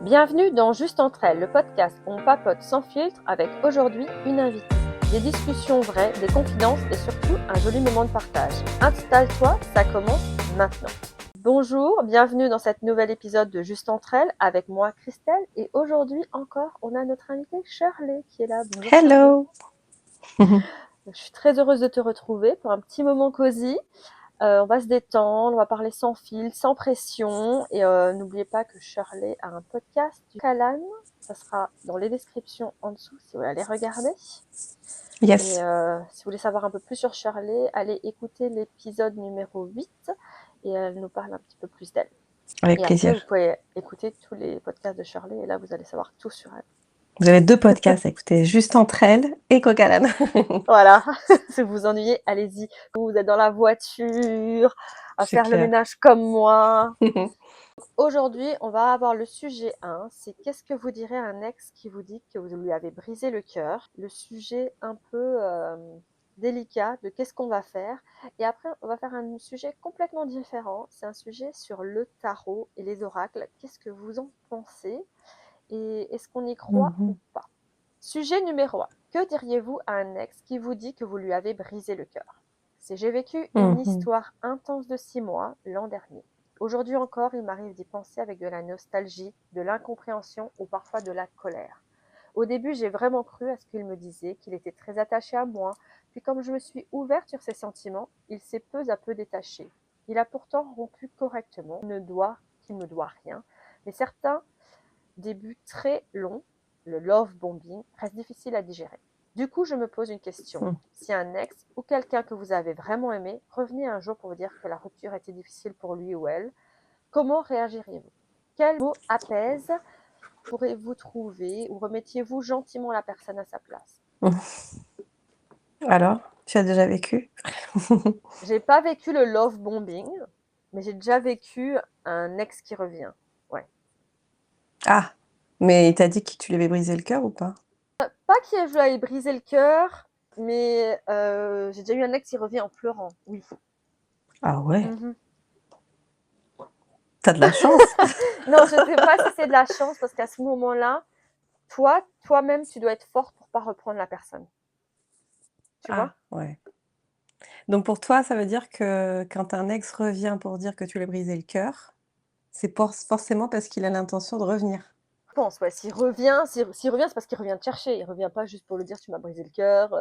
Bienvenue dans Juste entre elles, le podcast où on papote sans filtre avec aujourd'hui une invitée. Des discussions vraies, des confidences et surtout un joli moment de partage. Installe-toi, ça commence maintenant. Bonjour, bienvenue dans cet nouvel épisode de Juste entre elles avec moi Christelle et aujourd'hui encore on a notre invitée Shirley qui est là. Bonjour Hello. Shirley. Je suis très heureuse de te retrouver pour un petit moment cosy. On va se détendre, on va parler sans fil, sans pression. Et n'oubliez pas que Shirley a un podcast du Calan. Ça sera dans les descriptions en dessous si vous voulez aller regarder. Yes. Et si vous voulez savoir un peu plus sur Shirley, allez écouter l'épisode numéro 8 et elle nous parle un petit peu plus d'elle. Avec Et après, plaisir. vous pouvez écouter tous les podcasts de Shirley et là, vous allez savoir tout sur elle. Vous avez 2 podcasts à écouter, Juste entre elles et Coq-à-l'âne. Voilà, si vous vous ennuyez, allez-y. Vous êtes dans la voiture, à C'est faire le clair. ménage comme moi. Aujourd'hui, on va avoir le sujet 1, c'est qu'est-ce que vous direz à un ex qui vous dit que vous lui avez brisé le cœur. Le sujet un peu délicat de qu'est-ce qu'on va faire. Et après, on va faire un sujet complètement différent. C'est un sujet sur le tarot et les oracles. Qu'est-ce que vous en pensez? Et est-ce qu'on y croit ou pas? Sujet numéro 1. Que diriez-vous à un ex qui vous dit que vous lui avez brisé le cœur? C'est j'ai vécu une histoire intense de 6 mois l'an dernier. Aujourd'hui encore, il m'arrive d'y penser avec de la nostalgie, de l'incompréhension ou parfois de la colère. Au début, j'ai vraiment cru à ce qu'il me disait, qu'il était très attaché à moi. Puis comme je me suis ouverte sur ses sentiments, il s'est peu à peu détaché. Il a pourtant rompu correctement, qu'il me doit rien. Mais certains débuts très longs, le love bombing, reste difficile à digérer. Du coup, je me pose une question. Si un ex ou quelqu'un que vous avez vraiment aimé revenait un jour pour vous dire que la rupture était difficile pour lui ou elle, comment réagiriez-vous? Quels mots apaisent pourrez-vous trouver ou remettiez-vous gentiment la personne à sa place? Alors, tu as déjà vécu? J'ai pas vécu le love bombing, mais j'ai déjà vécu un ex qui revient. Ouais. Ah, mais il t'a dit que tu lui avais brisé le cœur ou pas? Pas qu'il ait brisé le cœur, mais j'ai déjà eu un ex qui revient en pleurant. Oui. Ah ouais, Mhm. t'as de la chance. Non, je sais pas si c'est de la chance parce qu'à ce moment-là, toi-même, tu dois être forte pour pas reprendre la personne. Tu vois? Ah ouais. Donc pour toi, ça veut dire que quand un ex revient pour dire que tu lui as brisé le cœur, c'est forcément parce qu'il a l'intention de revenir? Je pense, ouais. S'il revient, c'est parce qu'il revient te chercher. Il revient pas juste pour le dire tu m'as brisé le cœur.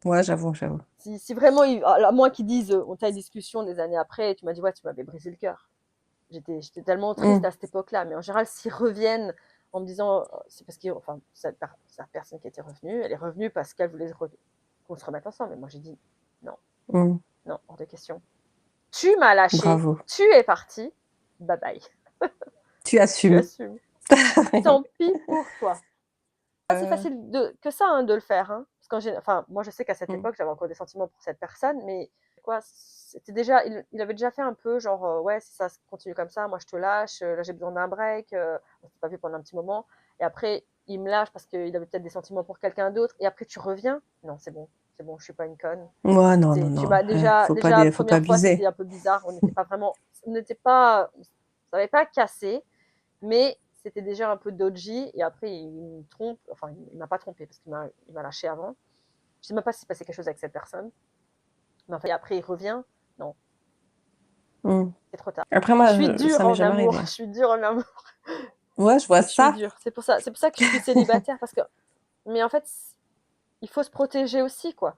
Ouais, j'avoue. Si vraiment, à moins qu'ils disent, on t'a une discussion des années après, et tu m'as dit ouais, tu m'avais brisé le cœur. J'étais tellement triste Mmh. à cette époque-là. Mais en général, s'ils reviennent en me disant, c'est parce que, enfin, cette personne qui était revenue, elle est revenue parce qu'elle voulait qu'on se remette ensemble. Et moi, j'ai dit non, Mmh. non, hors de question. Tu m'as lâché, Bravo. tu es parti, bye bye, Tu tu assumes. assumes. Tant pis pour toi. Pas si facile que ça hein, de le faire. Hein. Parce enfin, moi, je sais qu'à cette Mmh. époque, j'avais encore des sentiments pour cette personne, mais quoi, c'était déjà, il avait déjà fait un peu genre, ouais, si ça continue comme ça, moi je te lâche, là j'ai besoin d'un break, on s'est pas vu pendant un petit moment, et après il me lâche parce qu'il avait peut-être des sentiments pour quelqu'un d'autre, et après tu reviens, non, c'est bon, je suis pas une conne. Ouais, non, non, Tu non, m'as déjà, faut pas première fois, abuser. c'était un peu bizarre, on n'était pas, ça n'avait pas cassé, mais c'était déjà un peu dodgy. Et après, il me trompe. Enfin, il m'a pas trompé parce il m'a lâché avant. Je sais même pas s'il s'est passé quelque chose avec cette personne. Mais en fait, après, il revient. Non, Mmh. c'est trop tard. Après Je moi, suis dure ça m'est en jamais amour. arrivé. Je suis dure en amour. Ouais, je vois Je suis ça. dure. C'est pour ça que je suis célibataire. Parce que, mais en fait, il faut se protéger aussi, quoi.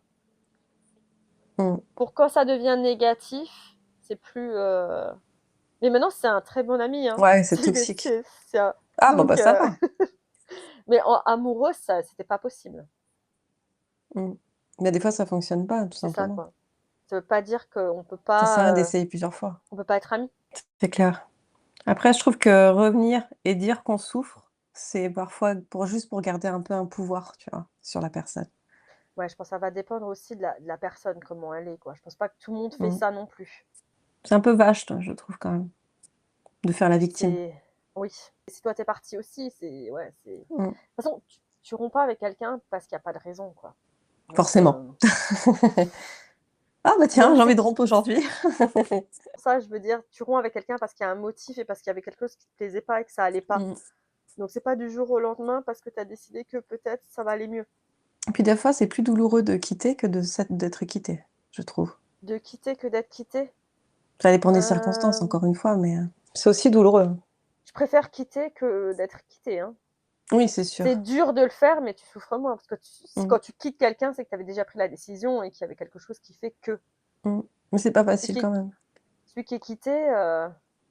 Mmh. Pour quand ça devient négatif, c'est plus. Mais maintenant, c'est un très bon ami. Hein. Ouais, c'est toxique. Ah bon, Donc, bah, ça va. mais amoureux, ça, c'était pas possible. Mmh. Mais des fois, ça fonctionne pas, tout C'est ça, simplement. quoi. Ça veut pas dire Ça sert à rien d'essayer plusieurs fois. on peut pas être amis. C'est clair. Après, je trouve que revenir et dire qu'on souffre, c'est parfois pour garder un peu un pouvoir, tu vois, sur la personne. Ouais, je pense que ça va dépendre aussi de la personne, comment elle est, quoi. Je pense pas que tout le monde fait Mmh. ça non plus. C'est un peu vache, je trouve quand même, de faire la victime. C'est oui. Et si toi t'es parti aussi, c'est. De Mmh. toute façon, tu romps pas avec quelqu'un parce qu'il y a pas de raison, quoi. Donc, Forcément. Ah bah non, tiens, mais j'ai envie de rompre aujourd'hui. pour ça, je veux dire, tu romps avec quelqu'un parce qu'il y a un motif et parce qu'il y avait quelque chose qui te plaisait pas et que ça allait pas. Mmh. Donc c'est pas du jour au lendemain parce que tu as décidé que peut-être ça va aller mieux. Et puis des fois, c'est plus douloureux de quitter que d'être quitté, je trouve. De quitter que d'être quitté. Ça dépend des circonstances, Euh, encore une fois, mais c'est aussi douloureux. je préfère quitter que d'être quitté, hein. Oui, c'est C'est sûr. dur de le faire, mais tu souffres moins. Parce que Mmh, quand tu quittes quelqu'un, c'est que tu avais déjà pris la décision et qu'il y avait quelque chose qui fait que. mmh. Mais c'est pas Celui facile qui, quand même. celui qui est quitté,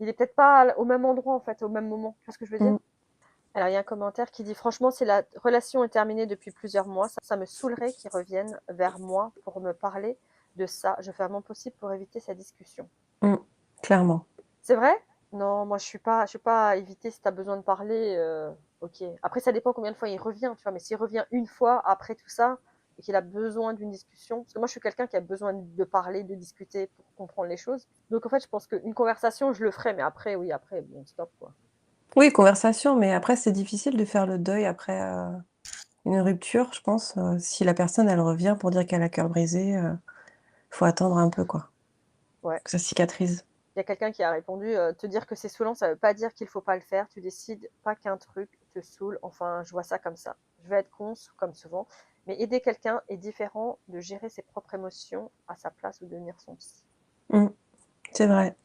il est peut-être pas au même endroit, en fait, au même moment. Tu vois ce que je veux dire? Mmh. Alors, il y a un commentaire qui dit: franchement, si la relation est terminée depuis plusieurs mois, ça me saoulerait qu'ils reviennent vers moi pour me parler de ça. Je fais mon possible pour éviter cette discussion. Mmh. Clairement. C'est vrai? Non, moi je suis pas à éviter si tu as besoin de parler, OK. Après ça dépend combien de fois il revient, tu vois? Mais s'il revient une fois après tout ça et qu'il a besoin d'une discussion parce que moi je suis quelqu'un qui a besoin de parler, de discuter pour comprendre les choses. Donc en fait, je pense qu'une conversation, je le ferai, mais après oui, après bon stop quoi. Oui, conversation, mais après c'est difficile de faire le deuil après, une rupture, je pense, si la personne elle revient pour dire qu'elle a cœur brisé, faut attendre un peu quoi, Ouais. que ça cicatrise. Il y a quelqu'un qui a répondu, te dire que c'est saoulant, ça veut pas dire qu'il faut pas le faire. Tu décides pas qu'un truc te saoule. Enfin, je vois ça comme ça. Je vais être con, comme souvent, mais aider quelqu'un est différent de gérer ses propres émotions à sa place ou devenir son psy. Mmh. C'est vrai.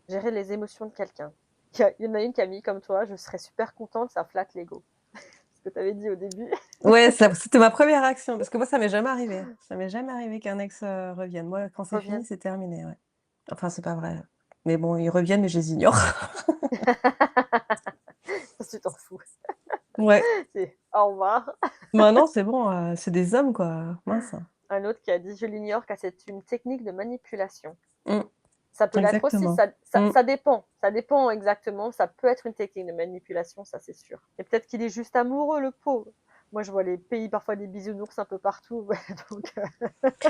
Gérer les émotions de quelqu'un. Il y en a une qui a mis comme toi, je serais super contente, ça flatte l'ego. Ce que tu avais dit au début. Ouais, ça c'était ma première réaction parce que moi ça m'est jamais arrivé. Ça m'est jamais arrivé qu'un ex, revienne. Moi, quand c'est fini, Revienne. c'est terminé, ouais. Enfin, c'est pas vrai. Mais bon, ils reviennent, mais je les ignore. Ça, tu t'en fous. Ouais. C'est au revoir. Maintenant, c'est bon, c'est des hommes quoi, mince. Un autre qui a dit, je l'ignore car c'est une technique de manipulation. Mmh. Ça peut l'être aussi, Exactement. Mmh. ça dépend. Ça dépend exactement. Ça peut être une technique de manipulation, ça c'est sûr. Et peut-être qu'il est juste amoureux, le pauvre. Moi, je vois les pays, parfois des bisounours un peu partout. Donc,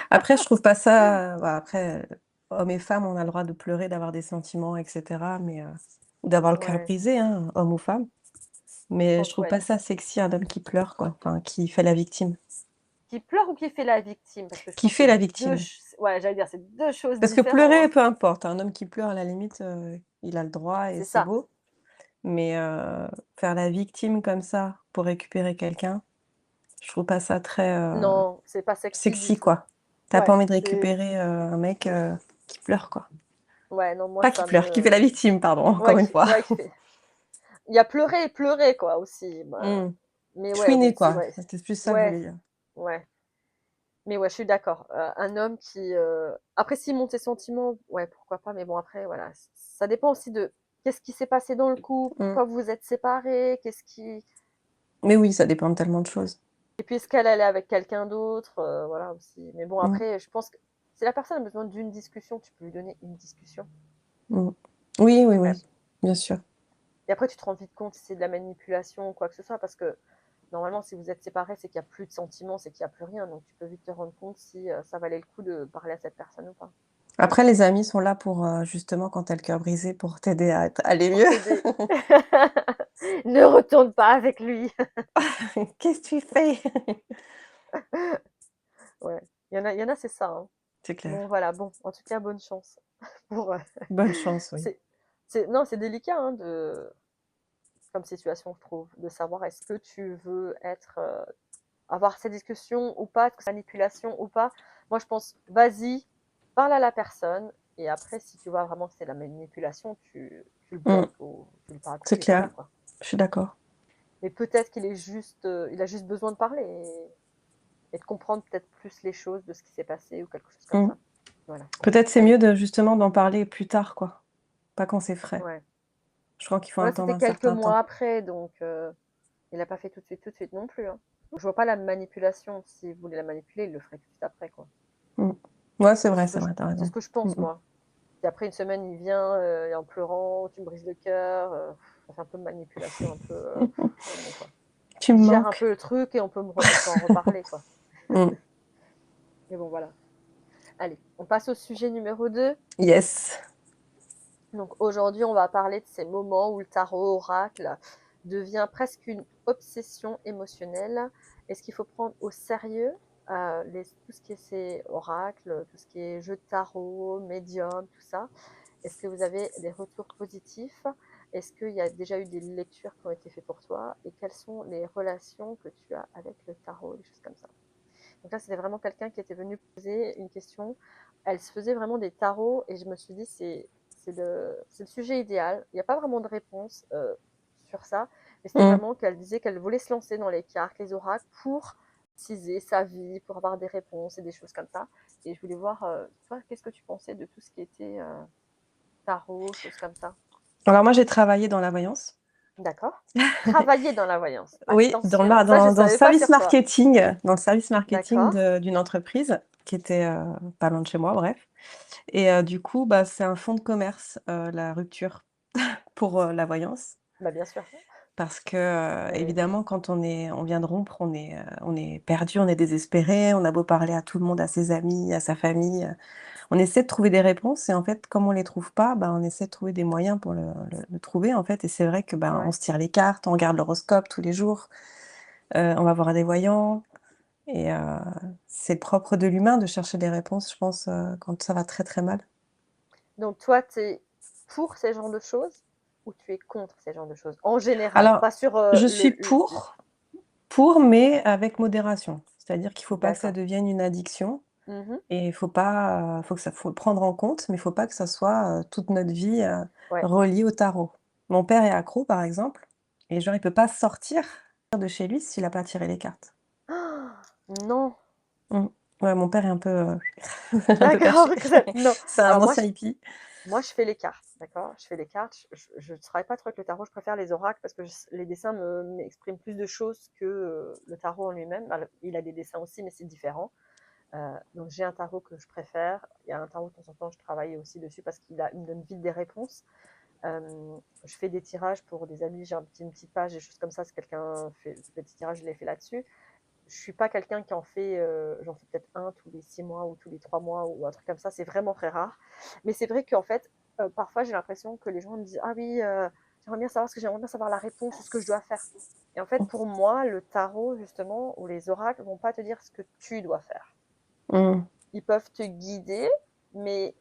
Après, je trouve pas ça, bah, après, hommes et femmes, on a le droit de pleurer, d'avoir des sentiments et cetera, mais ou d'avoir le cœur ouais, brisé, hein, homme ou femme. je Mais je pense, trouve ouais. pas ça sexy, un homme qui pleure, quoi, enfin, qui fait la victime. Qui pleure ou qui fait la victime? Parce que je Qui pense que fait c'est la deux, victime. ouais, j'allais dire, c'est deux choses Parce que différentes, pleurer, hein. peu importe, un homme qui pleure, à la limite, il a le droit et C'est c'est ça. beau. Mais faire la victime comme ça, pour récupérer quelqu'un, je trouve pas ça très, Non, c'est pas sexy du sexy, tout. quoi. Tu as pas Ouais, envie de c'est, récupérer, un mec, qui pleure, quoi. ouais, non, moi Pas qui ça pleure, qui fait me, la victime, pardon, ouais, encore une fois. qui fait. Il y a pleurer et pleurer quoi aussi. Bah, Mmh. mais ouais, Chouiner, oui, c'est quoi. vrai. C'était plus ça que je Ouais, voulais dire. ouais. Mais ouais, je suis d'accord. Un homme qui, après s'il montre ses sentiments, ouais, pourquoi pas, mais bon après voilà, ça dépend aussi de qu'est-ce qui s'est passé dans le couple, Mmh. pourquoi vous vous êtes séparés, qu'est-ce qui Mais oui, ça dépend de tellement de choses. et puis est-ce qu'elle allait avec quelqu'un d'autre, voilà aussi. Mais bon Mmh. après, je pense que si la personne a besoin d'une discussion, tu peux lui donner une discussion. Mmh. Oui, oui, Ouais. oui, bien sûr. Et après tu te rends vite compte si c'est de la manipulation ou quoi que ce soit parce que normalement si vous êtes séparés, c'est qu'il y a plus de sentiments, c'est qu'il y a plus rien, donc tu peux vite te rendre compte si, ça valait le coup de parler à cette personne ou pas. Après, les amis sont là pour, justement, quand tu as le cœur brisé, pour t'aider à aller Pour mieux. t'aider. Ne retourne pas avec lui. «Qu'est-ce que tu fais?» Ouais, il y en a, c'est ça, hein. C'est clair. Bon voilà, bon, en tout cas, bonne chance pour, Bonne chance, oui. c'est non, c'est délicat, hein, comme situation, je trouve, de savoir est-ce que tu veux être, avoir cette discussion ou pas, est-ce que c'est manipulation ou pas. Moi, je pense, vas-y, parle à la personne et après, si tu vois vraiment que c'est la manipulation, tu le Mmh. bloques ou tu lui parles C'est plus et voilà, clair. quoi. Je suis d'accord. Mais peut-être qu'il est juste, il a juste besoin de parler et de comprendre peut-être plus les choses de ce qui s'est passé ou quelque chose comme Mmh. ça. Voilà. Peut-être c'est Allez, mieux de justement d'en parler plus tard, quoi, pas quand c'est frais. ouais. Je crois qu'il faut Voilà, attendre c'était un quelques certain mois temps. après, donc il a pas fait tout de suite non plus, hein. Je vois pas la manipulation. S'il voulait la manipuler, il le ferait tout de suite après, quoi. Mmh. Ouais, C'est ce que c'est vrai, tu as c'est ce raison. que je Mmh pense, mh. moi. Si après une semaine, il vient, et en pleurant, tu me brises le cœur, ça fait un peu de manipulation, un peu, ouais, bon, quoi. Tu me Digère un manques. peu le truc et on peut en reparler, quoi. Mmh. Mais bon, voilà. Allez, on passe au sujet numéro 2. Yes. Donc aujourd'hui, on va parler de ces moments où le tarot oracle devient presque une obsession émotionnelle. Est-ce qu'il faut prendre au sérieux tout ce qui est ces oracles, tout ce qui est jeu de tarot, médium, tout ça? Est-ce que vous avez des retours positifs? Est-ce qu'il y a déjà eu des lectures qui ont été faites pour toi et quelles sont les relations que tu as avec le tarot, des choses comme ça. Donc là, c'était vraiment quelqu'un qui était venu poser une question. Elle se faisait vraiment des tarots et je me suis dit, c'est le sujet idéal. Il n'y a pas vraiment de réponse sur ça, mais c'était Mm. vraiment qu'elle disait qu'elle voulait se lancer dans les cartes, les oracles pour ciser sa vie, pour avoir des réponses et des choses comme ça. Et je voulais voir, toi, qu'est-ce que tu pensais de tout ce qui était tarot, choses comme ça. Alors moi, j'ai travaillé dans la voyance. D'accord. Travailler dans la voyance. Oui, Attention, ça, je ne dans le savais pas service sur toi. marketing D'accord. d'une entreprise qui était pas loin de chez moi, bref. Et du coup, bah, c'est un fonds de commerce, la rupture pour la voyance. Bah, bien sûr. Parce que Et évidemment, quand on vient de rompre, on est perdu, on est désespéré, on a beau parler à tout le monde, à ses amis, à sa famille. On essaie de trouver des réponses et en fait, comme on les trouve pas, bah, on essaie de trouver des moyens pour le trouver, en fait et c'est vrai que, ben, on ouais. se tire les cartes, on regarde l'horoscope tous les jours, on va voir des voyants et c'est le propre de l'humain de chercher des réponses, je pense, quand ça va très, très mal. Donc toi, tu es pour ces genres de choses ou tu es contre ces genres de choses? En général, Alors, pas sur je suis pour, mais avec modération. C'est-à-dire qu'il faut pas que ça d'accord. devienne une addiction Mmh. et il faut pas, faut le prendre en compte, mais il faut pas que ça soit, toute notre vie, Ouais. reliée au tarot. Mon père est accro, par exemple et genre il peut pas sortir de chez lui s'il a pas tiré les cartes. Ah, non, Mmh. Ouais, mon père est un peu, un peu d'accord, perché. non. C'est un Alors ancien hippie. moi, je fais les cartes, d'accord? Je fais les cartes. Je travaille pas trop avec le tarot, je préfère les oracles parce que les dessins m'expriment plus de choses que le tarot en lui-même. Bah, il a des dessins aussi, mais c'est différent. Donc j'ai un tarot que je préfère. Il y a un tarot de temps en temps, je travaille aussi dessus parce il me donne vite des réponses. Je fais des tirages pour des amis, j'ai une petite page, des choses comme ça. Si quelqu'un fait des petits tirages, je les fais là-dessus. Je suis pas quelqu'un qui en fait, j'en fais peut-être un tous les 6 mois ou tous les 3 mois ou un truc comme ça. C'est vraiment très rare. Mais c'est vrai qu'en fait, parfois j'ai l'impression que les gens me disent ah oui, j'aimerais bien savoir ce que j'aimerais bien savoir la réponse ou ce que je dois faire. Et en fait, pour moi, le tarot justement ou les oracles vont pas te dire ce que tu dois faire. Mmh. Ils peuvent te guider, mais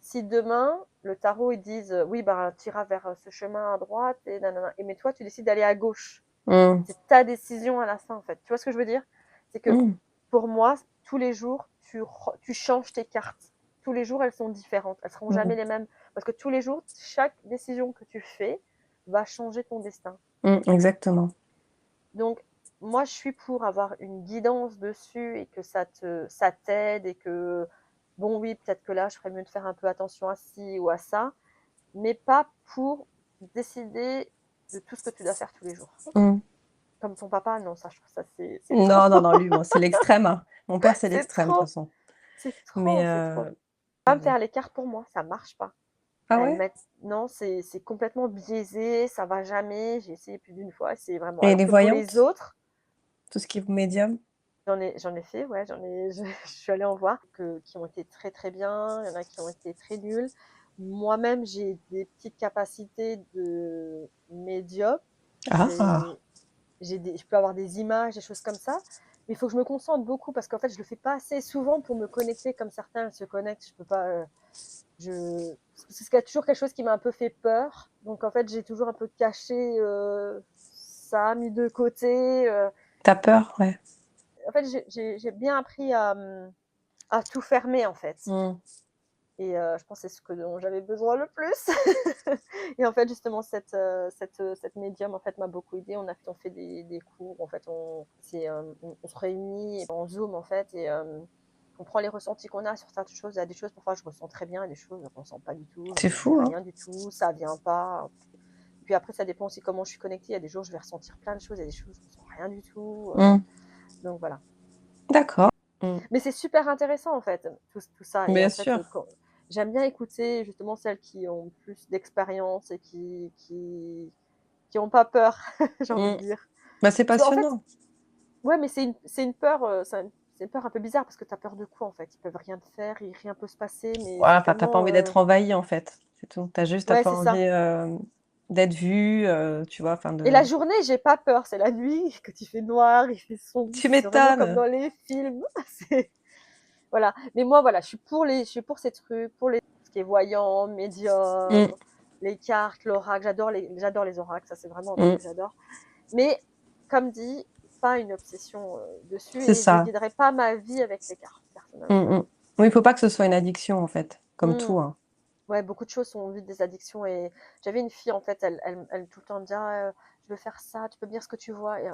si demain le tarot ils disent oui bah tu iras vers ce chemin à droite et nanana, et mais toi tu décides d'aller à gauche, Mmh. c'est ta décision à la fin en fait. Tu vois ce que je veux dire? C'est que Mmh. pour moi tous les jours tu changes tes cartes. Tous les jours elles sont différentes, elles seront Mmh. jamais les mêmes parce que tous les jours chaque décision que tu fais va changer ton destin. Mmh, exactement. Donc moi je suis pour avoir une guidance dessus et que ça t'aide et que bon oui peut-être que là je ferais mieux de faire un peu attention à ci ou à ça, mais pas pour décider de tout ce que tu dois faire tous les jours. Mmh. Comme ton papa, non, ça, je trouve ça, c'est trop. Non, non, non, lui, bon, c'est l'extrême, hein. Mon père, c'est C'est l'extrême, de toute trop. façon. C'est Mais trop, c'est trop. Pas me faire les cartes pour moi, ça marche pas. ah Elles ouais? mettent, non, c'est complètement biaisé, ça va jamais. J'ai essayé plus d'une fois, c'est vraiment. Et Alors les que pour les voyantes? autres, Tout ce qui est médium? j'en ai fait, ouais, je suis allée en voir qui ont été très très bien. Il y en a qui ont été très nuls. Moi-même, j'ai des petites capacités de médium. Ah! J'ai je peux avoir des images, des choses comme ça, mais il faut que je me concentre beaucoup parce qu'en fait, je le fais pas assez souvent pour me connecter comme certains se connectent. Je peux pas. C'est toujours quelque chose qui m'a un peu fait peur. Donc en fait, j'ai toujours un peu caché ça, mis de côté. Tu as peur? Ouais. En fait, j'ai bien appris à tout fermer en fait. Mmh. Et je pense que c'est ce dont j'avais besoin le plus. Et en fait, justement, cette médium en fait, m'a beaucoup aidée. On fait des cours. En fait, on se réunit en Zoom en fait, et on prend les ressentis qu'on a sur certaines choses. Il y a des choses, parfois, je ressens très bien, et des choses, je ne ressens pas du tout. C'est J'ai fou, hein? rien du tout, ça vient pas. Puis après, ça dépend aussi comment je suis connectée. Il y a des jours, je vais ressentir plein de choses, il y a des choses, je ne ressens rien du tout. Mmh. Donc voilà. D'accord. Mmh. Mais c'est super intéressant en fait, tout ça. Et Bien en fait, sûr. j'aime bien écouter justement celles qui ont plus d'expérience et qui ont pas peur, j'ai envie Mmh. de dire. Bah, c'est Parce qu'en fait, passionnant. ouais, mais c'est une peur, c'est une peur un peu bizarre parce que tu as peur de quoi en fait? Ils peuvent rien te faire, rien peut se passer, mais Ouais, c'est enfin, tu as pas tellement. envie d'être envahi, en fait, c'est tout. Tu as Ouais, pas c'est envie, ça. d'être vu, tu vois? Enfin Et la de journée, j'ai pas peur, c'est la nuit, quand il fait noir, il fait sombre, tu c'est vraiment comme m'étonnes! dans les films. C'est voilà. Mais moi, voilà, je suis pour ces trucs, pour ce qui est voyant, Mmh. médium. les cartes, l'oracle, j'adore les oracles, ça c'est vraiment un truc Mmh. que j'adore. Mais comme dit, pas une obsession dessus C'est et je ça. guiderai pas ma vie avec les cartes, Mmh personnellement. mh. Oui, il faut pas que ce soit une addiction, en fait, comme Mmh. tout, hein. Ouais, beaucoup de choses sont vite des addictions et j'avais une fille en fait, elle tout le temps me disait: «Ah, je veux faire ça, tu peux me dire ce que tu vois?» et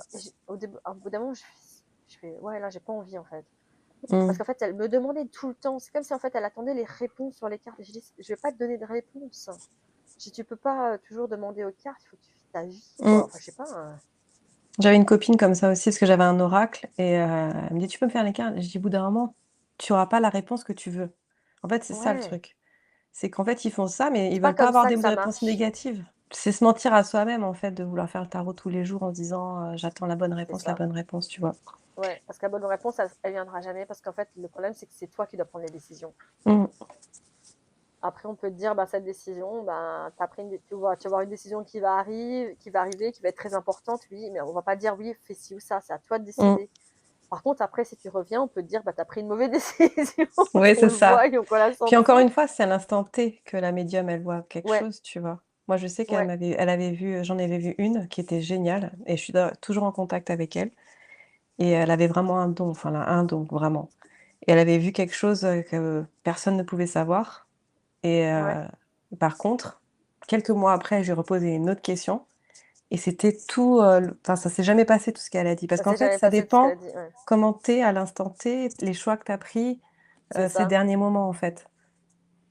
au bout d'un moment, je fais: «Ouais, là, j'ai pas envie, en fait». Parce Mmh. qu'en fait, elle me demandait tout le temps, c'est comme si en fait, elle attendait les réponses sur les cartes et je dis: «Je vais pas te donner de réponse». Je dis: «Tu peux pas, toujours demander aux cartes, il faut que tu vis ta vie, quoi». Mmh. Enfin, je sais pas, J'avais une copine comme ça aussi, parce que j'avais un oracle et elle me dit: «Tu peux me faire les cartes?» Je dis: «Au bout d'un moment, tu auras pas la réponse que tu veux». En fait, c'est ça le ouais, truc. C'est qu'en fait, ils font ça, mais ils c'est pas veulent pas comme avoir ça des que ça réponses marche. négatives. C'est se mentir à soi-même, en fait, de vouloir faire le tarot tous les jours en se disant, «J'attends C'est la ça. bonne réponse», tu vois? Ouais, parce que la bonne réponse, elle viendra jamais parce qu'en fait, le problème, c'est que c'est toi qui dois prendre les décisions. Mmh. Après, on peut te dire, bah, cette décision, ben, t'as pris tu vas avoir une décision qui va arriver, qui va être très importante, oui, mais on va pas dire, oui, fais ci ou ça, c'est à toi de Mmh. décider. Par contre, après, si tu reviens, on peut te dire, bah, t'as pris une mauvaise décision, Ouais, qu'on c'est le voit ça. et qu'on l'a Puis encore senti. une fois, c'est à l'instant T que la médium, elle voit quelque Ouais, chose, tu vois? Moi, je sais ouais, elle avait vu, j'en avais vu une qui était géniale et je suis toujours en contact avec elle et elle avait vraiment un don, enfin, elle a un don, vraiment et elle avait vu quelque chose, que personne ne pouvait savoir et ouais. par contre, quelques mois après, je lui ai reposé une autre question et c'était tout, enfin, ça s'est jamais passé tout ce qu'elle a dit parce Ça qu'en s'est fait, jamais ça passé tout ce qu'elle a dépend dit. Ouais, comment tu es à l'instant T, les choix que tu as pris, c'est ces ça. derniers moments, en fait.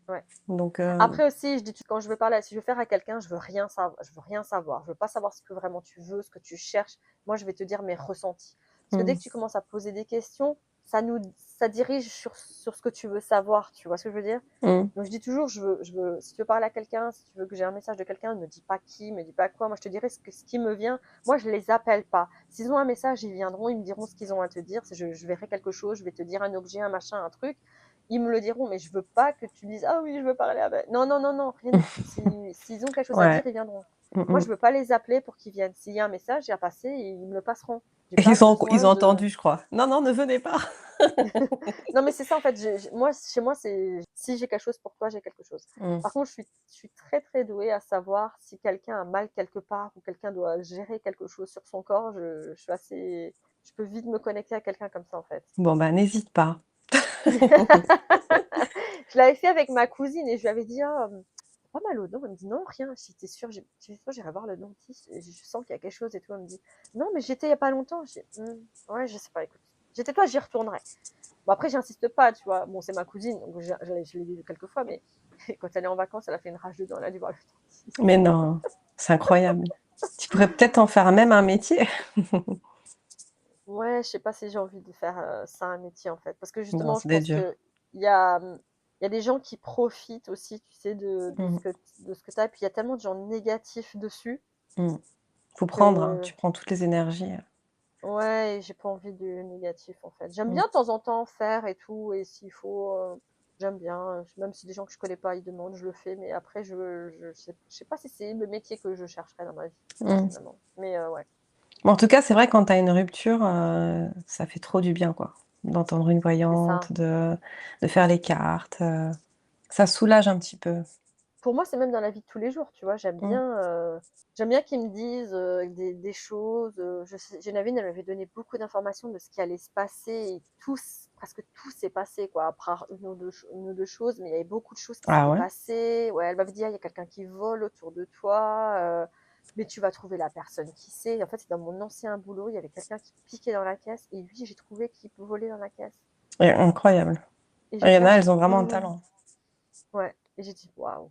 Ouais. Donc Après aussi, je dis, quand je veux parler, si je veux faire à quelqu'un, je veux rien savoir. Je veux pas savoir ce que vraiment tu veux, ce que tu cherches. Moi, je vais te dire mes ressentis. Parce que dès mmh, que tu commences à poser des questions, ça dirige sur ce que tu veux savoir. Tu vois ce que je veux dire? mmh. Donc, je dis toujours, si tu veux parler à quelqu'un, si tu veux que j'ai un message de quelqu'un, ne me dis pas qui, me dis pas quoi. Moi, je te dirai ce qui me vient. Moi, je les appelle pas. S'ils ont un message, ils viendront, ils me diront ce qu'ils ont à te dire. Je verrai quelque chose, je vais te dire un objet, un machin, un truc. Ils me le diront, mais je veux pas que tu dises: «Ah oui, je veux parler avec». Non, non, non, non, rien du tout. S'ils ont quelque chose à Ouais. dire, ils viendront. Mmh Moi, mh. je veux pas les appeler pour qu'ils viennent. S'il y a un message à passer, ils me le passeront. J'ai Et pas ils besoin ont de. entendu, je crois. «Non, non, ne venez pas!» Non, mais c'est ça en fait. Moi, chez moi, c'est si j'ai quelque chose pour toi, j'ai quelque chose. Mmh. Par contre, je suis très très douée à savoir si quelqu'un a mal quelque part ou quelqu'un doit gérer quelque chose sur son corps. Je peux vite me connecter à quelqu'un comme ça en fait. Bon, bah, n'hésite pas. Je l'avais fait avec ma cousine et je lui avais dit: «Ah, pas mal aux dents». Elle me dit: «Non, rien». Si tu sûr? J'ai dit: «J'irai voir le dentiste, je sens qu'il y a quelque chose et tout». Elle me dit: «Non, mais j'étais il y a pas longtemps». J'ai dit: Ouais, je sais pas, écoute. J'étais toi, j'y retournerai. Bon, après, j'insiste pas, tu vois. Bon, c'est ma cousine, donc je l'ai vu quelques fois, mais quand elle est en vacances, elle a fait une rage de dents, elle a dû voir le dentiste. Mais non, c'est incroyable. Tu pourrais peut-être en faire même un métier. Ouais, je sais pas si j'ai envie de faire ça un métier en fait. Parce que Non, justement, je c'est des pense durs. que il y a, il y a des gens qui profitent aussi, tu sais, Mmh. de ce que tu as. Et puis il y a tellement de gens négatifs dessus Mmh. Faut prendre, hein, que, tu prends toutes les énergies. ouais, j'ai pas envie du négatif en fait. J'aime Mmh. bien de temps en temps faire et tout, et s'il faut, j'aime bien. Même si des gens que je connais pas, ils demandent, je le fais. Mais après, je sais pas si c'est le métier que je chercherais dans ma vie, Mmh. personnellement. Mais ouais, Mais en tout cas, c'est vrai quand tu as une rupture, ça fait trop du bien, quoi, d'entendre une c'est ça. voyante, de faire les cartes, ça soulage un petit peu. Pour moi, c'est même dans la vie de tous les jours, tu vois? Mmh. J'aime bien qu'ils me disent, des choses, je sais Geneviève, elle m'avait donné beaucoup d'informations de ce qui allait se passer et presque tout s'est passé, quoi, à part 1 ou 2 choses, mais il y avait beaucoup de choses qui Ah s'étaient ouais? passées. Ouais, elle m'avait dit: «Ah, il y a quelqu'un qui vole autour de toi, mais tu vas trouver la personne qui sait». En fait, c'est dans mon ancien boulot, il y avait quelqu'un qui piquait dans la caisse et lui, j'ai trouvé qu'il volait dans la caisse Et incroyable. et Il y j'étais en là, a, j'ai elles dit: ont vraiment un «Oh!» talent. Ouais, et j'ai dit: «Waouh!»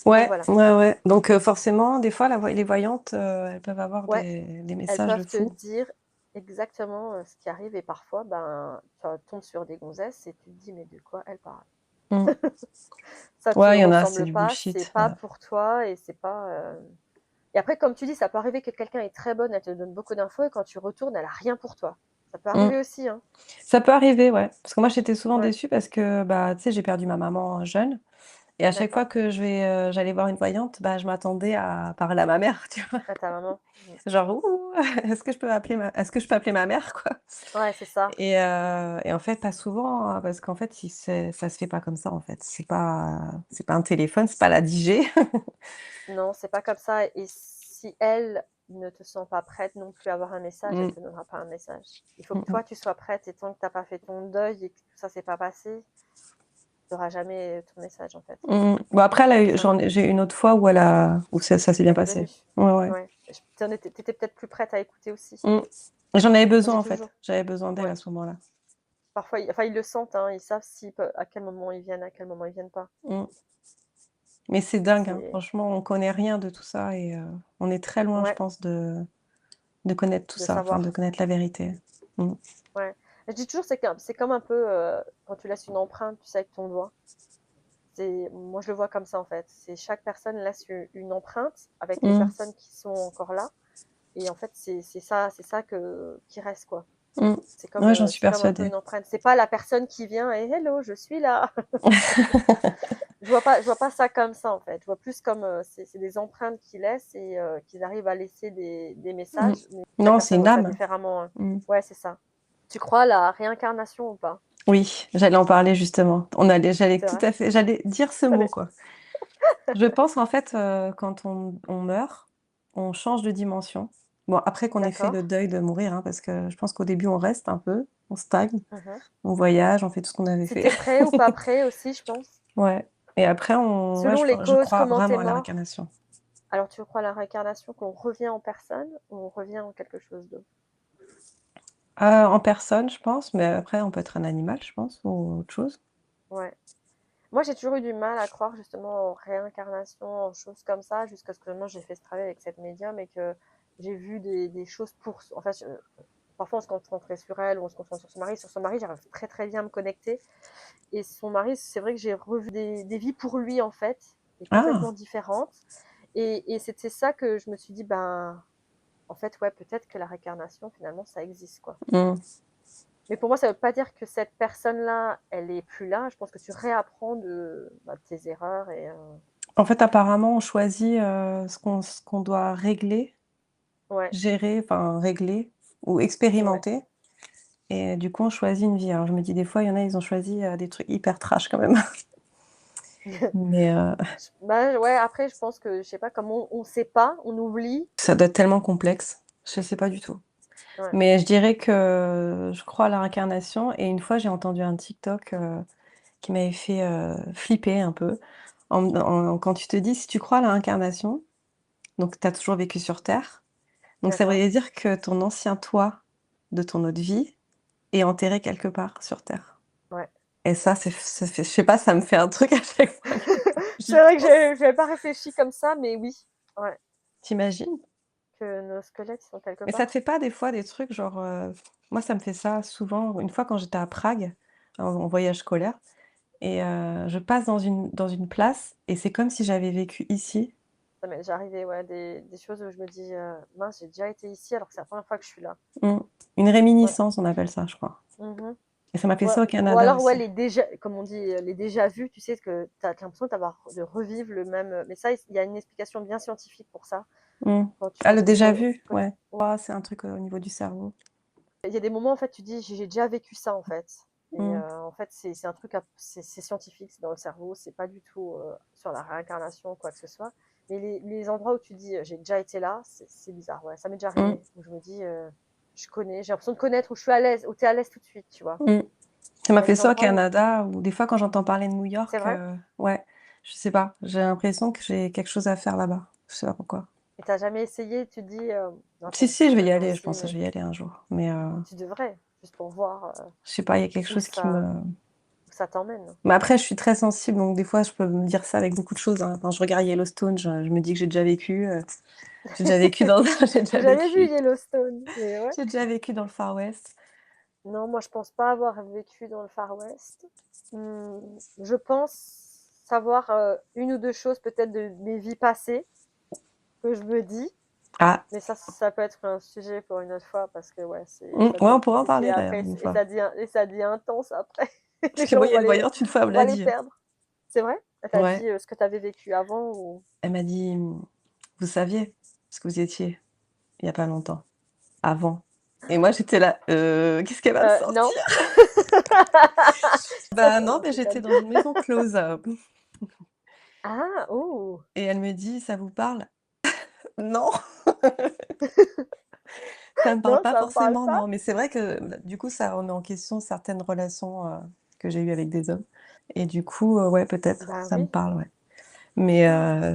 Donc Ouais, voilà. ouais, ouais. Donc forcément, des fois, les voyantes, elles peuvent avoir Ouais. des Elles messages de peuvent te fou. dire exactement, ce qui arrive et parfois, ben, tu tombes sur des gonzesses et tu te dis: «Mais de quoi elle parle?» Mmh. Ça te Ouais, il y en a, c'est ressemble du pas, c'est bullshit, pas pour toi et c'est pas, et après comme tu dis, ça peut arriver que quelqu'un est très bonne, elle te donne beaucoup d'infos et quand tu retournes, elle a rien pour toi. Ça peut Mmh. arriver aussi, hein. Ça peut arriver, ouais. Parce que moi, j'étais souvent Ouais. déçue parce que, bah, tu sais, j'ai perdu ma maman jeune et à chaque fois D'accord. que j'allais voir une voyante, bah, je m'attendais à parler à ma mère, tu vois? À ta maman. Genre: «Ouh, est-ce que je peux appeler ma mère, quoi?» Ouais, c'est ça. Et en fait, pas souvent, parce qu'en fait, si c'est ça se fait pas comme ça, en fait. C'est pas un téléphone, c'est pas la 10G. Non, c'est pas comme ça et si elle ne te sent pas prête non plus à avoir un message, elle Mmh. te donnera pas un message. Il faut Mmh que mh. toi, tu sois prête et tant que tu as pas fait ton deuil et que tout ça s'est pas passé, tu auras jamais ton message, en fait, Mmh. Bon, après, elle a tout eu simplement. j'ai eu une autre fois où ça s'est bien Elle est venue. passé. Ouais, ouais. Ouais. Tu étais peut-être plus prête à écouter aussi. Mmh. J'en avais Moi, besoin, j'ai en fait. toujours J'avais besoin d'elle à ouais. ce moment-là. Parfois, ils le sentent, hein, ils savent si à quel moment ils viennent, à quel moment ils viennent pas. Mmh. Mais c'est dingue, hein, C'est franchement, on connaît rien de tout ça et on est très loin, je ouais, pense, de connaître tout de ça, enfin, de savoir. connaître la vérité. Mmh. Ouais. Je dis toujours, c'est comme un peu quand tu laisses une empreinte, tu sais, avec ton doigt. Moi, je le vois comme ça, en fait. C'est chaque personne laisse une empreinte avec les Mmh. personnes qui sont encore là. Et en fait, c'est ça qui reste, quoi. Mmh. Ouais, j'en suis C'est comme un peu persuadée. une empreinte. C'est pas la personne qui vient et hello, je suis là. Je vois pas ça comme ça, en fait. Je vois plus comme c'est des empreintes qu'ils laissent et qu'ils arrivent à laisser des Mmh. messages, mais chaque Non, c'est personne une voit ça âme. différemment, hein. Mmh. Ouais, c'est ça. Tu crois à la réincarnation ou pas? Oui, j'allais en parler justement. C'est vrai? J'allais dire ce mot, Allez. quoi. Je pense en fait, quand on meurt, on change de dimension. Bon, après qu'on ait fait D'accord. le deuil de mourir, hein, parce que je pense qu'au début, on reste un peu, on stagne, Mhm. on voyage, on fait tout ce qu'on avait Si fait. t'es prêt ou pas prêt aussi, je pense. Ouais, et après Selon les je causes, crois comment t'es vraiment à la mort. réincarnation. Alors, tu crois à la réincarnation, qu'on revient en personne ou on revient en quelque chose d'autre? En personne, je pense, mais après on peut être un animal, je pense, ou autre chose. Ouais. Moi, j'ai toujours eu du mal à croire justement en réincarnation, en choses comme ça, jusqu'à ce que moi j'ai fait ce travail avec cette médium et que j'ai vu des choses pour. En fait, parfois on se concentrait sur elle ou on se concentrait sur son mari. Sur son mari, j'arrive très très bien à me connecter. Et son mari, c'est vrai que j'ai revu des vies pour lui en fait, et complètement Ah! différentes. Et c'était ça que je me suis dit, ben, en fait, ouais, peut-être que la réincarnation, finalement, ça existe, quoi. Mmh. Mais pour moi, ça ne veut pas dire que cette personne-là, elle est plus là. Je pense que tu réapprends de tes erreurs et En fait, apparemment, on choisit, ce qu'on doit régler, ouais, gérer, enfin régler ou ouais. expérimenter. Et du coup, on choisit une vie. Alors je me dis des fois, il y en a, ils ont choisi, des trucs hyper trash quand même. Mais, Bah, ouais, après, je pense que, je sais pas, comme on sait pas, on oublie. ça doit être tellement complexe. Je sais pas du tout. Ouais, Mais je dirais que je crois à la réincarnation et une fois, j'ai entendu un TikTok, qui m'avait fait, flipper un peu. Quand tu te dis: «Si tu crois à la réincarnation, donc tu as toujours vécu sur terre, donc ça d'accord. voudrait dire que ton ancien toi de ton autre vie est enterré quelque part sur terre». Ouais. Et ça fait je sais pas, ça me fait un truc à chaque fois que C'est j'y vrai que pense. j'avais pas réfléchi comme ça, mais oui. Ouais, Tu imagines? que nos squelettes sont quelque Mais ça te part. fait pas des fois des trucs genre, moi ça me fait ça souvent. Une fois quand j'étais à Prague, en voyage scolaire et je passe dans une place et c'est comme si j'avais vécu ici. Ça m'est déjà arrivé, ouais, des choses où je me dis, mince, j'ai déjà été ici alors que c'est la première fois que je suis là. Mmh. Une Ouais. réminiscence, on appelle ça, je crois. Mhm. Et ça m'a fait Ouais. ça au Ou Canada alors, ouais, aussi. comme on dit, les déjà vus, tu sais, que tu as l'impression de revivre le même. Mais ça, il y a une explication bien scientifique pour ça. Mmh. Quand Ah, le déjà re- vu? quand- Ouais. Ah, c'est un truc, au niveau du cerveau. il y a des moments, en fait, tu dis, j'ai déjà vécu ça, en fait. Et Mmh. en fait, c'est un truc, c'est scientifique, c'est dans le cerveau, c'est pas du tout sur la réincarnation ou quoi que ce soit. Mais les endroits où tu dis, j'ai déjà été là, c'est bizarre, ouais. Ça m'est déjà Mmh. arrivé, où je me dis, je connais, j'ai l'impression de connaître, où je suis à l'aise, où tu es à l'aise tout de suite, tu vois. Mmh. Ça Il m'a y a fait des ça au endroits où, Canada ou des fois quand j'entends parler de New c'est York, vrai, ouais, je sais pas, j'ai l'impression que j'ai quelque chose à faire là-bas. Je sais pas pourquoi. et t'as jamais essayé, tu te dis, non, Si, attends, si, je vais y maintenant aller, je aussi, pense que je mais vais y aller un jour. Mais, tu devrais, juste pour voir je sais pas, il y a quelque où chose qui me ça t'emmène. mais après je suis très sensible, donc des fois je peux me dire ça avec beaucoup de choses, hein. Quand je regarde Yellowstone, je me dis que j'ai déjà vécu dans J'ai jamais vu Yellowstone, mais ouais. j'ai déjà vécu dans le Far West. Non, moi je pense pas avoir vécu dans le Far West. Je pense savoir une ou deux choses peut-être de mes vies passées que je me dis, Ah, mais ça peut être un sujet pour une autre fois parce que ouais, ouais, on pourra en parler d'ailleurs après une et fois. ça devient intense après. Parce Les que moi, gens il y a une voyante, une fois, elle me on va l'a les dit, hein. perdre. C'est vrai? Elle t'a Ouais, dit, ce que tu avais vécu avant ou? elle m'a dit: «Vous saviez ce que vous étiez il y a pas longtemps, avant?» Et moi j'étais là: qu'est-ce qu'elle va me Non? sortir?» Ça, Bah c'est non, un mais truc à j'étais dire. dans une maison close, Ah! Oh! et elle me dit: «Ça vous parle?» «Non, ça me parle Non, pas ça me parle forcément, pas? non». Mais c'est vrai que, bah, du coup, ça remet en question certaines relations, que j'ai eues avec des hommes et du coup, ouais, peut-être, Bah ça me oui. parle, ouais. Mais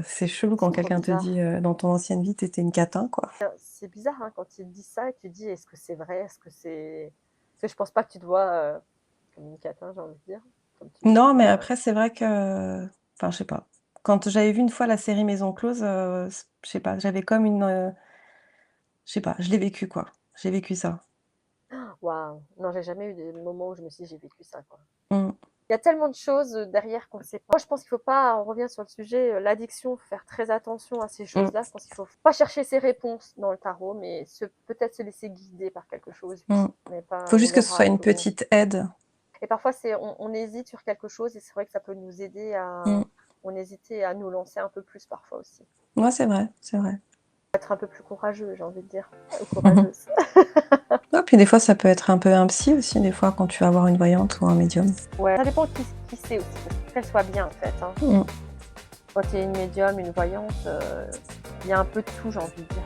c'est chelou quand C'est trop quelqu'un te dit, bizarre. «Dans ton ancienne vie, tu étais une catin», quoi. C'est bizarre, hein, quand ils te disent ça et tu te dis: «Est-ce que c'est vrai? Est-ce que c'est» parce que je pense pas que tu te vois, comme une catin, j'ai envie de dire, comme tu dis, Non, mais mais après, c'est vrai que enfin, je sais pas. Quand j'avais vu une fois la série Maison Close, c je sais pas, j'avais comme une, je sais pas, je l'ai vécu, quoi. J'ai vécu ça. waouh! Non, j'ai jamais eu des moments où je me suis dit: «J'ai vécu ça», quoi. Mmh. Il y a tellement de choses, derrière qu'on sait pas. Moi, je pense qu'il faut pas on revient sur le sujet, l'addiction, faut faire très attention à ces Mmh. choses-là. Je pense qu'il faut pas chercher ses réponses dans le tarot, mais peut-être se laisser guider par quelque chose, Mmh. mais pas Faut on juste que ce verra soit une selon petite aide. et parfois c'est on hésite sur quelque chose et c'est vrai que ça peut nous aider Mmh. à on hésitait à nous lancer un peu plus parfois aussi. Ouais, c'est vrai, c'est vrai. Être un peu plus courageux, j'ai envie de dire, ou Mmh mh. courageuse. Ouais, puis des fois, ça peut être un peu un psy aussi, des fois, quand tu vas voir une voyante ou un médium. Ouais, ça dépend qui c'est aussi, faut qu'elle soit bien en fait, hein. Mmh. Quand tu es une médium, une voyante, il y a un peu de tout, j'ai envie de dire.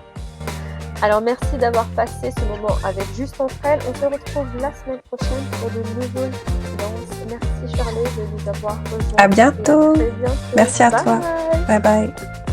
Alors merci d'avoir passé ce moment avec Juste entre elles. On se retrouve la semaine prochaine pour de nouvelles confidences. Merci Charlie de nous avoir À rejoints et à bientôt. très bientôt. Merci à toi. Bye! Bye bye.